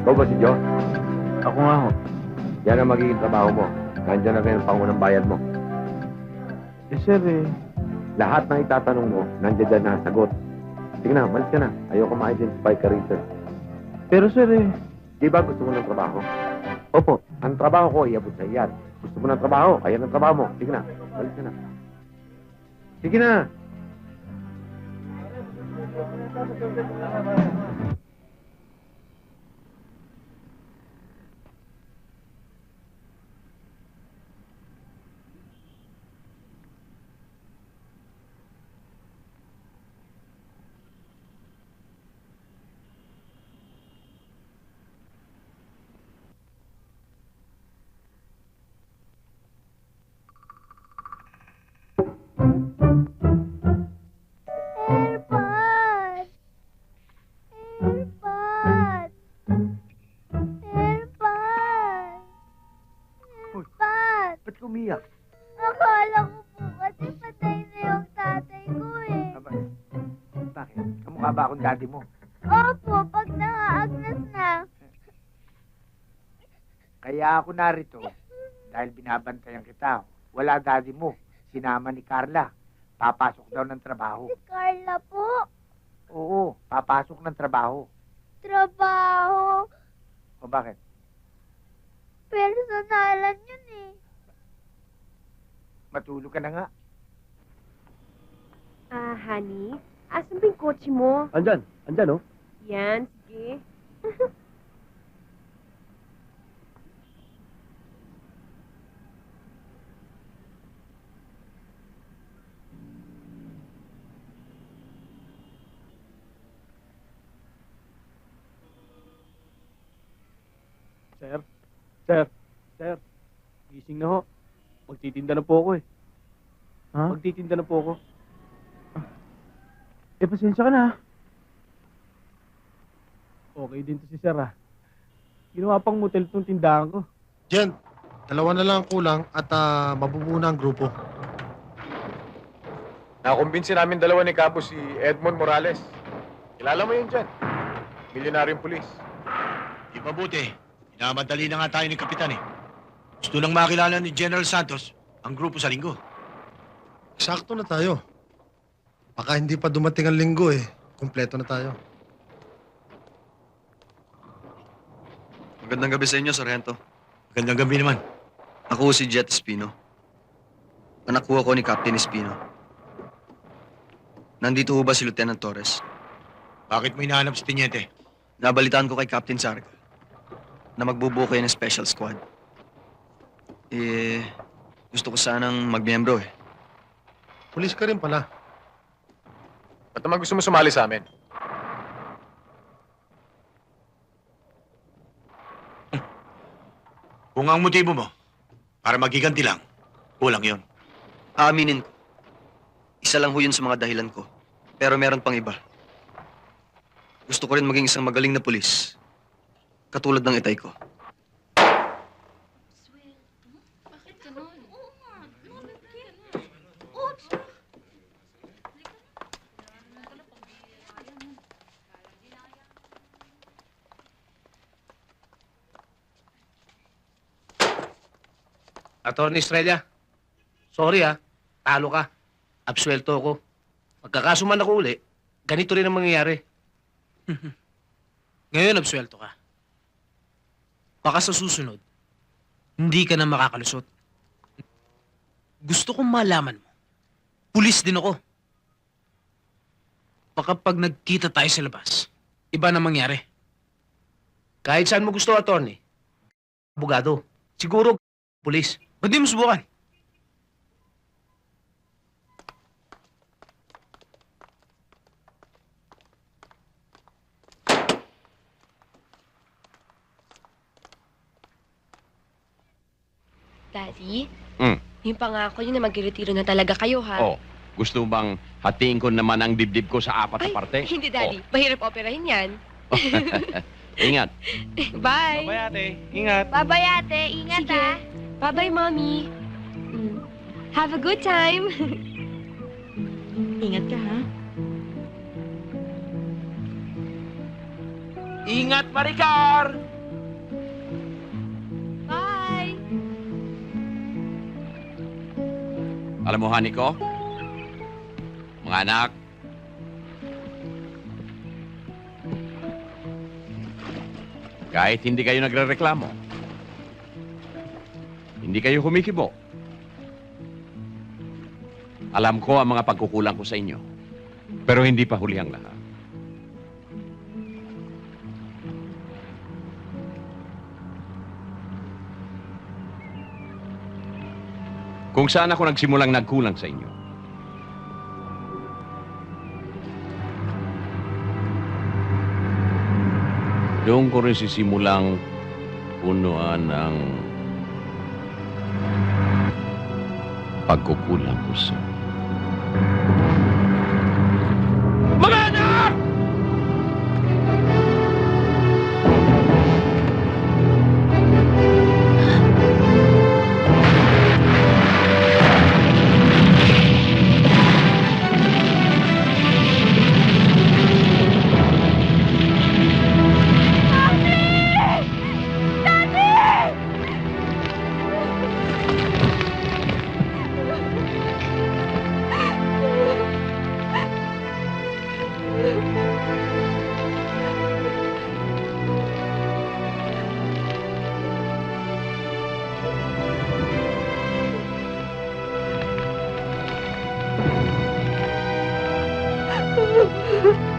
Ikaw ba si Joe? Ako nga ho. Yan ang magiging trabaho mo. Nandiyan na rin ang pangunang bayad mo. Eh, sir, eh. Lahat ng itatanong mo, nandiyan dyan na ang sagot. Sige na, malis ka na. Ayoko ma-identify ka rito. Pero, sir, eh. Di ba gusto mo ng trabaho? Opo. Ang trabaho ko, iabot sa iyan. Gusto mo ng trabaho, ayan ang trabaho mo. Sige na, malis ka na. Sige na! Airpod! Airpod! Airpod! Uy. Airpod! Ba't kumiyak? Akala ko po kasi patay na yung tatay ko eh. Bakit? Kamukha ba akong daddy mo? Opo, pag nakaagnas na. Kaya ako narito dahil binabantayan kita. Wala daddy mo. Sinama ni Carla. Papasok daw ng trabaho. Si Carla po. Oo, papasok ng trabaho. Trabaho. O bakit? Personalan yun eh. Matulog ka na nga. Honey, asan ba yung kotse mo? Andyan, oh. Yan, sige. Sir, gising na ho. Magtitinda na po ako eh. Ha? Magtitinda na po ako. Eh, pasensya ka na. Okay din to si Sir ah. Ginawa pang motel tong tindahan ko. Jen, dalawa na lang ang kulang at mabubuo na ang grupo. Nakumbinsi namin dalawa ni Capo si Edmond Morales. Kilala mo yun dyan? Milyonaryong pulis. Di mabuti. Minamadali na nga tayo ni Kapitan eh. Gusto lang makilala ni General Santos ang grupo sa linggo. Sakto na tayo. Baka hindi pa dumating ang linggo eh. Kompleto na tayo. Magandang gabi sa inyo, Sargento. Magandang gabi naman. Ako si Jet Espino. Anak ko ako ni Captain Espino. Nandito ho ba si Lieutenant Torres? Bakit mo hinahanap si Teniente? Nabalitaan ko kay Captain Sarga na magbubuo kayo ng special squad. Gusto ko sanang magmiyembro eh. Pulis ka rin pala. Ba't naman gusto mo sumali sa amin? Kung ang motibo mo, para magiganti lang, kulang yon. Aaminin ko. Isa lang ho yun sa mga dahilan ko. Pero meron pang iba. Gusto ko rin maging isang magaling na pulis. Katulad ng itay ko. Attorney Estrella, sorry talo ka. Absuelto ako. Magkakasuman ako uli, ganito rin ang mangyayari. Ngayon, absuelto ka. Baka sa susunod, hindi ka na makakalusot. Gusto kong malaman mo, pulis din ako. Baka pag nagkita tayo sa labas, iba na mangyari. Kahit saan mo gusto, attorney. Abogado. Siguro, pulis. Ba't di mo subukan? Daddy, Hmm. yung pangako yun na magre-retiro na talaga kayo, ha? Oh, gusto mo bang hatiin ko naman ang dibdib ko sa apat na Ay, parte? hindi, Daddy. Mahirap operahin yan. Ingat. Bye! Bye ate, ingat. Bye-bye ate. Ingat Sige. Bye-bye, Mommy. Have a good time. Ingat ka, ha? Ingat, Maricar! Alam mo, honey ko, mga anak, kahit hindi kayo nagrereklamo, hindi kayo humikibo, alam ko ang mga pagkukulang ko sa inyo. Pero hindi pa huli ang lahat. Kung saan ako nagsimulang nagkulang sa inyo, doon ko rin sisimulang punuan ang pagkukulang ko sa... Mga anak! Daddy!